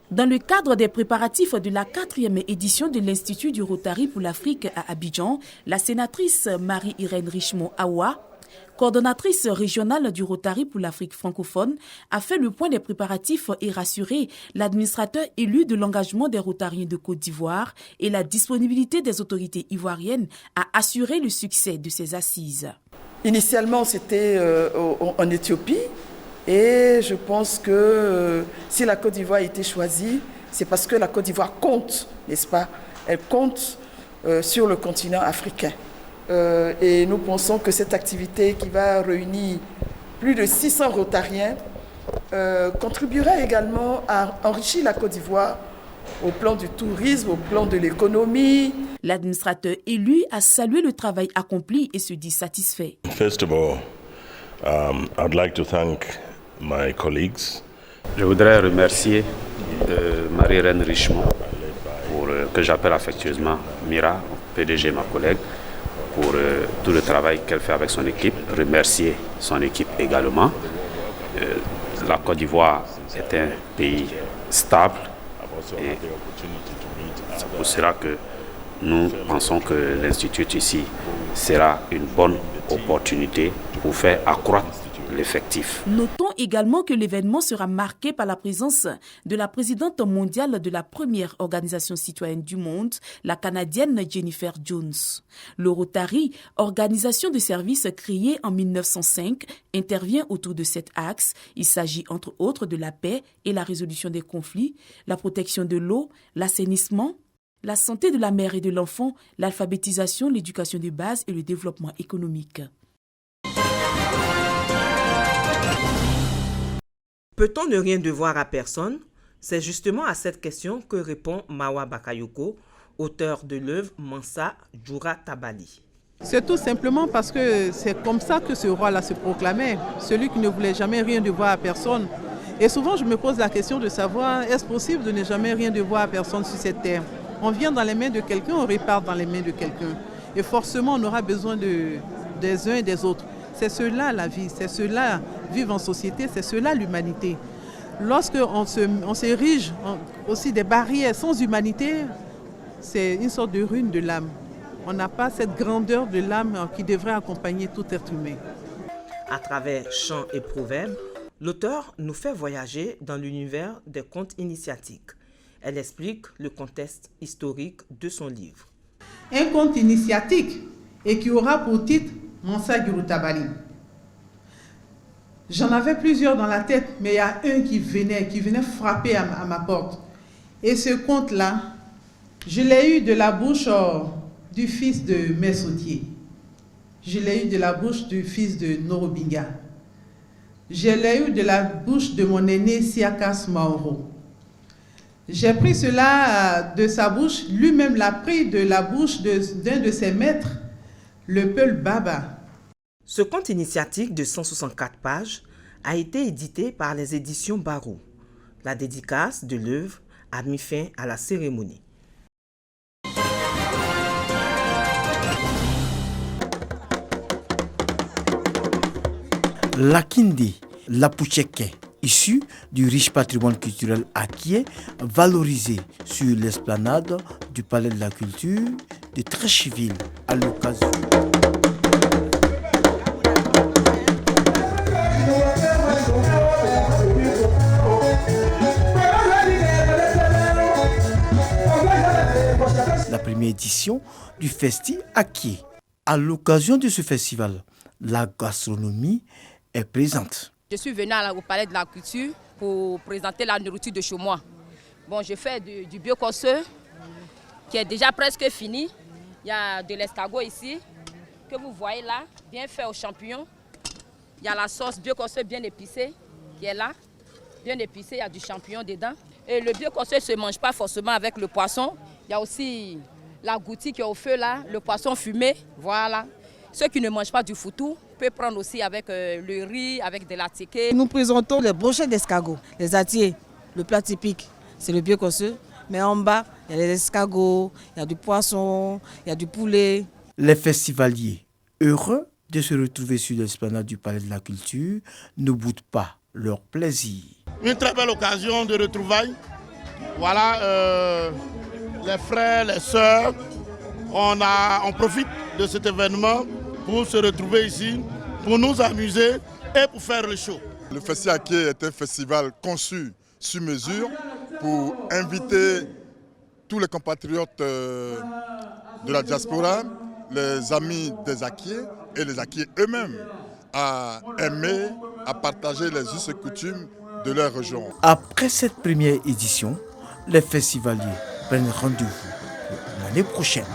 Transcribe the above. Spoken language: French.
Dans le cadre des préparatifs de la 4e édition de l'Institut du Rotary pour l'Afrique à Abidjan, la sénatrice Marie-Irène Richemont-Awa, coordonnatrice régionale du Rotary pour l'Afrique francophone, a fait le point des préparatifs et rassuré l'administrateur élu de l'engagement des Rotariens de Côte d'Ivoire et la disponibilité des autorités ivoiriennes à assurer le succès de ces assises. Initialement, c'était en Éthiopie. Et je pense que si la Côte d'Ivoire a été choisie, c'est parce que la Côte d'Ivoire compte, n'est-ce pas? Elle compte sur le continent africain. Et nous pensons que cette activité qui va réunir plus de 600 Rotariens contribuera également à enrichir la Côte d'Ivoire au plan du tourisme, au plan de l'économie. L'administrateur élu a salué le travail accompli et se dit satisfait. First of all, I'd like to thank my colleagues. Je voudrais remercier Marie-Irène Richemont, que j'appelle affectueusement Mira, PDG, ma collègue, pour tout le travail qu'elle fait avec son équipe. Remercier son équipe également. La Côte d'Ivoire est un pays stable et c'est pour cela que nous pensons que l'Institut ici sera une bonne opportunité pour faire accroître l'effectif. Notons également que l'événement sera marqué par la présence de la présidente mondiale de la première organisation citoyenne du monde, la Canadienne Jennifer Jones. Le Rotary, organisation de services créée en 1905, intervient autour de cet axe. Il s'agit entre autres de la paix et la résolution des conflits, la protection de l'eau, l'assainissement, la santé de la mère et de l'enfant, l'alphabétisation, l'éducation de base et le développement économique. Peut-on ne rien devoir à personne? C'est justement à cette question que répond Mawa Bakayoko, auteur de l'œuvre Mansa Djoura Tabali. C'est tout simplement parce que c'est comme ça que ce roi-là se proclamait, celui qui ne voulait jamais rien devoir à personne. Et souvent, je me pose la question de savoir, est-ce possible de ne jamais rien devoir à personne sur cette terre? On vient dans les mains de quelqu'un, on repart dans les mains de quelqu'un. Et forcément, on aura besoin des uns et des autres. C'est cela la vie, c'est cela vivre en société, c'est cela l'humanité. Lorsqu'on s'érige aussi des barrières sans humanité, c'est une sorte de ruine de l'âme. On n'a pas cette grandeur de l'âme qui devrait accompagner tout être humain. À travers chants et proverbes, l'auteur nous fait voyager dans l'univers des contes initiatiques. Elle explique le contexte historique de son livre. Un conte initiatique et qui aura pour titre Mansa Djoura Tabali. J'en avais plusieurs dans la tête, mais il y a un qui venait frapper à ma porte. Et ce conte-là, je l'ai eu de la bouche du fils de Messotier. Je l'ai eu de la bouche du fils de Norobinga. Je l'ai eu de la bouche de mon aîné Siakas Maoro. J'ai pris cela de sa bouche, lui-même l'a pris de la bouche d'un de ses maîtres, le Peul Baba. Ce conte initiatique de 164 pages a été édité par les éditions Barreau. La dédicace de l'œuvre a mis fin à la cérémonie. La Kindi, la Poucheke, issue du riche patrimoine culturel acquis, valorisé sur l'esplanade du Palais de la Culture de Trécheville à l'occasion. La première édition du Festi Akie. À l'occasion de ce festival, la gastronomie est présente. Je suis venue au Palais de la Culture pour présenter la nourriture de chez moi. Bon, je fais du biocosseux qui est déjà presque fini. Il y a de l'escargot ici que vous voyez là, bien fait aux champignons. Il y a la sauce biocosseux bien épicée qui est là, bien épicée, il y a du champignon dedans. Et le biocosseux ne se mange pas forcément avec le poisson. Il y a aussi la goutille qui est au feu là, le poisson fumé, voilà. Ceux qui ne mangent pas du foutou peuvent prendre aussi avec le riz, avec de la tiquée. Nous présentons les brochettes d'escargot, les atiers, le plat typique, c'est le biocosseux. Mais en bas, il y a les escargots, il y a du poisson, il y a du poulet. Les festivaliers, heureux de se retrouver sur l'esplanade du Palais de la Culture, ne boudent pas leur plaisir. Une très belle occasion de retrouvailles Voilà, les frères, les sœurs, on profite de cet événement pour se retrouver ici, pour nous amuser et pour faire le show. Le Festi Aké est un festival conçu sur mesure pour inviter tous les compatriotes de la diaspora, les amis des Akiés et les Akiés eux-mêmes à aimer, à partager les us et coutumes de leur région. Après cette première édition, les festivaliers prennent rendez-vous l'année prochaine.